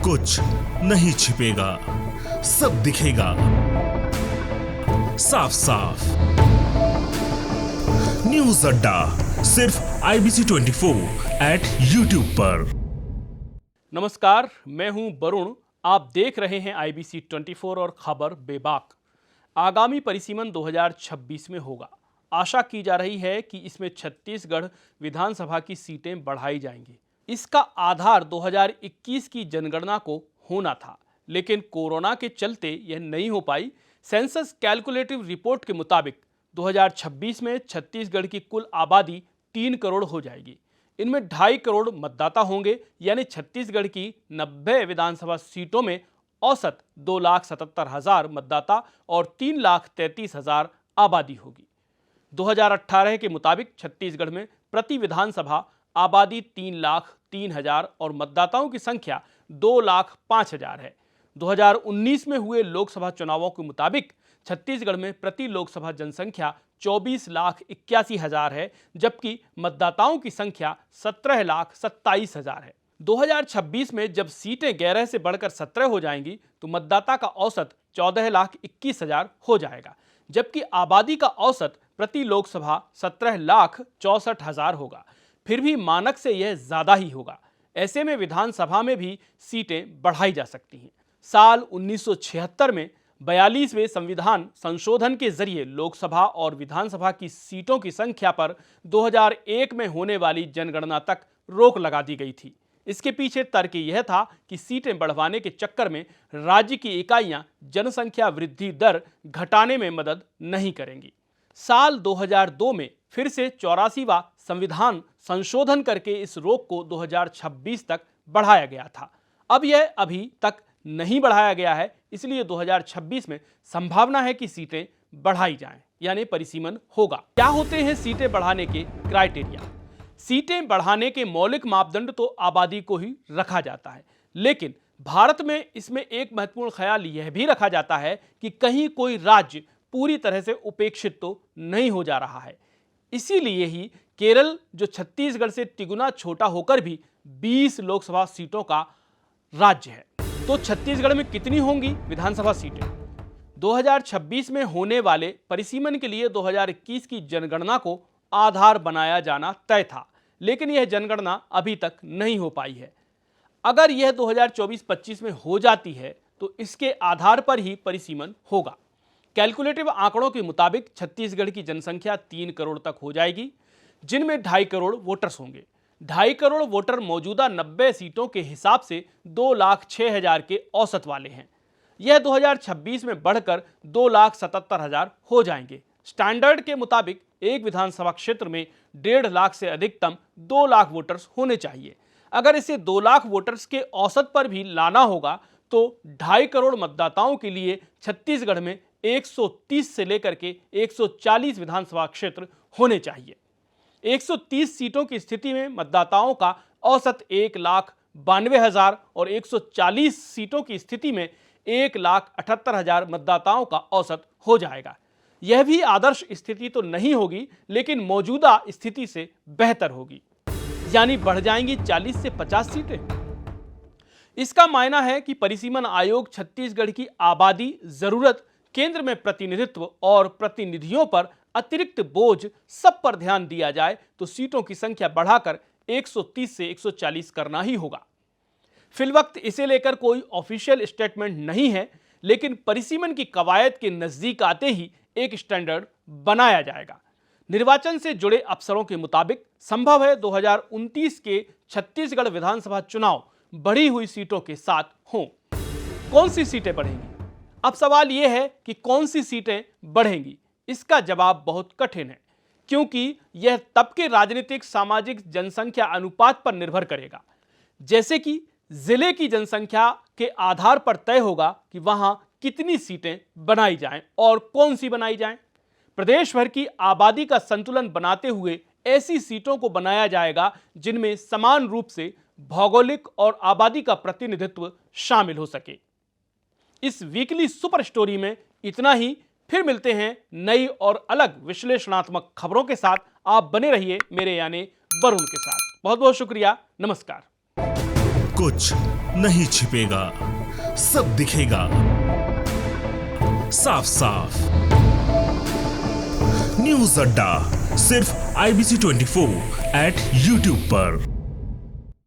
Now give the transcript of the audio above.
कुछ नहीं छिपेगा, सब दिखेगा साफ साफ। न्यूज अड्डा सिर्फ IBC 24 @YouTube पर। नमस्कार, मैं हूं वरुण। आप देख रहे हैं IBC 24 और खबर बेबाक। आगामी परिसीमन 2026 में होगा। आशा की जा रही है कि इसमें छत्तीसगढ़ विधानसभा की सीटें बढ़ाई जाएंगी। इसका आधार 2021 की जनगणना को होना था, लेकिन कोरोना के चलते यह नहीं हो पाई। सेंसस कैलकुलेटिव रिपोर्ट के मुताबिक 2026 में छत्तीसगढ़ की कुल आबादी 3 करोड़ हो जाएगी। इनमें 2.5 करोड़ मतदाता होंगे, यानी छत्तीसगढ़ की 90 विधानसभा सीटों में औसत 2,77,000 मतदाता और 3,33,000 आबादी होगी। 2018 के मुताबिक छत्तीसगढ़ में प्रति विधानसभा आबादी 3,03,000 और मतदाताओं की संख्या 2,05,000 है। 2019 में हुए लोकसभा चुनावों के मुताबिक छत्तीसगढ़ में प्रति लोकसभा जनसंख्या 24,81,000 है, जबकि मतदाताओं की संख्या 17,27,000 है। 2026 में जब सीटें 11 से बढ़कर 17 हो जाएंगी तो मतदाता का औसत 14,21,000 हो जाएगा, जबकि आबादी का औसत प्रति लोकसभा 17,64,000 होगा। फिर भी मानक से यह ज्यादा ही होगा। ऐसे में विधानसभा में भी सीटें बढ़ाई जा सकती हैं। साल 1976 में 42वें संविधान संशोधन के जरिए लोकसभा और विधानसभा की सीटों की संख्या पर 2001 में होने वाली जनगणना तक रोक लगा दी गई थी। इसके पीछे तर्क यह था कि सीटें बढ़वाने के चक्कर में राज्य की इकाइयां जनसंख्या वृद्धि दर घटाने में मदद नहीं करेंगी। साल 2002 में फिर से 84वां संविधान संशोधन करके इस रोक को 2026 तक बढ़ाया गया था। अब यह अभी तक नहीं बढ़ाया गया है, इसलिए 2026 में संभावना है कि सीटें बढ़ाई जाएं, यानी परिसीमन होगा। क्या होते हैं सीटें बढ़ाने के क्राइटेरिया? सीटें बढ़ाने के मौलिक मापदंड तो आबादी को ही रखा जाता है, लेकिन भारत में इसमें एक महत्वपूर्ण ख्याल यह भी रखा जाता है कि कहीं कोई राज्य पूरी तरह से उपेक्षित तो नहीं हो जा रहा है। इसीलिए ही केरल, जो छत्तीसगढ़ से तिगुना छोटा होकर भी 20 लोकसभा सीटों का राज्य है, तो छत्तीसगढ़ में कितनी होंगी विधानसभा सीटें? 2026 में होने वाले परिसीमन के लिए 2021 की जनगणना को आधार बनाया जाना तय था, लेकिन यह जनगणना अभी तक नहीं हो पाई है। अगर यह 2024-25 में हो जाती है तो इसके आधार पर ही परिसीमन होगा। कैलकुलेटिव आंकड़ों के मुताबिक छत्तीसगढ़ की जनसंख्या 3 करोड़ तक हो जाएगी, जिनमें 2.5 करोड़ वोटर्स होंगे। 2.5 करोड़ वोटर मौजूदा 90 सीटों के हिसाब से 2,06,000 के औसत वाले हैं। यह 2026 में बढ़कर 2,77,000 हो जाएंगे। स्टैंडर्ड के मुताबिक एक विधानसभा क्षेत्र में 1.5 लाख से अधिकतम 2 लाख वोटर्स होने चाहिए। अगर इसे 2 लाख वोटर्स के औसत पर भी लाना होगा तो 2.5 करोड़ मतदाताओं के लिए छत्तीसगढ़ में 130 से लेकर के 140 विधानसभा क्षेत्र होने चाहिए। 130 सीटों की स्थिति में मतदाताओं का औसत 1,92,000 और 140 सीटों की स्थिति में 1,78,000 मतदाताओं का औसत हो जाएगा। यह भी आदर्श स्थिति तो नहीं होगी, लेकिन मौजूदा स्थिति से बेहतर होगी, यानी बढ़ जाएंगी 40 से 50 सीटें। इसका मायना है कि परिसीमन आयोग छत्तीसगढ़ की आबादी, जरूरत, केंद्र में प्रतिनिधित्व और प्रतिनिधियों पर अतिरिक्त बोझ, सब पर ध्यान दिया जाए तो सीटों की संख्या बढ़ाकर 130 से 140 करना ही होगा। फिलवक्त इसे लेकर कोई ऑफिशियल स्टेटमेंट नहीं है, लेकिन परिसीमन की कवायद के नजदीक आते ही एक स्टैंडर्ड बनाया जाएगा। निर्वाचन से जुड़े अफसरों के मुताबिक संभव है 2029 के छत्तीसगढ़ विधानसभा चुनाव बढ़ी हुई सीटों के साथ हों। कौन सी सीटें बढ़ेंगी? अब सवाल यह है कि कौन सी सीटें बढ़ेंगी। इसका जवाब बहुत कठिन है, क्योंकि यह तब के राजनीतिक, सामाजिक, जनसंख्या अनुपात पर निर्भर करेगा। जैसे कि जिले की जनसंख्या के आधार पर तय होगा कि वहां कितनी सीटें बनाई जाएं और कौन सी बनाई जाएं। प्रदेश भर की आबादी का संतुलन बनाते हुए ऐसी सीटों को बनाया जाएगा जिनमें समान रूप से भौगोलिक और आबादी का प्रतिनिधित्व शामिल हो सके। इस वीकली सुपर स्टोरी में इतना ही। फिर मिलते हैं नई और अलग विश्लेषणात्मक खबरों के साथ। आप बने रहिए मेरे यानी वरुण के साथ। बहुत बहुत शुक्रिया। नमस्कार। कुछ नहीं छिपेगा, सब दिखेगा साफ साफ। न्यूज अड्डा सिर्फ IBC 24 @ YouTube पर।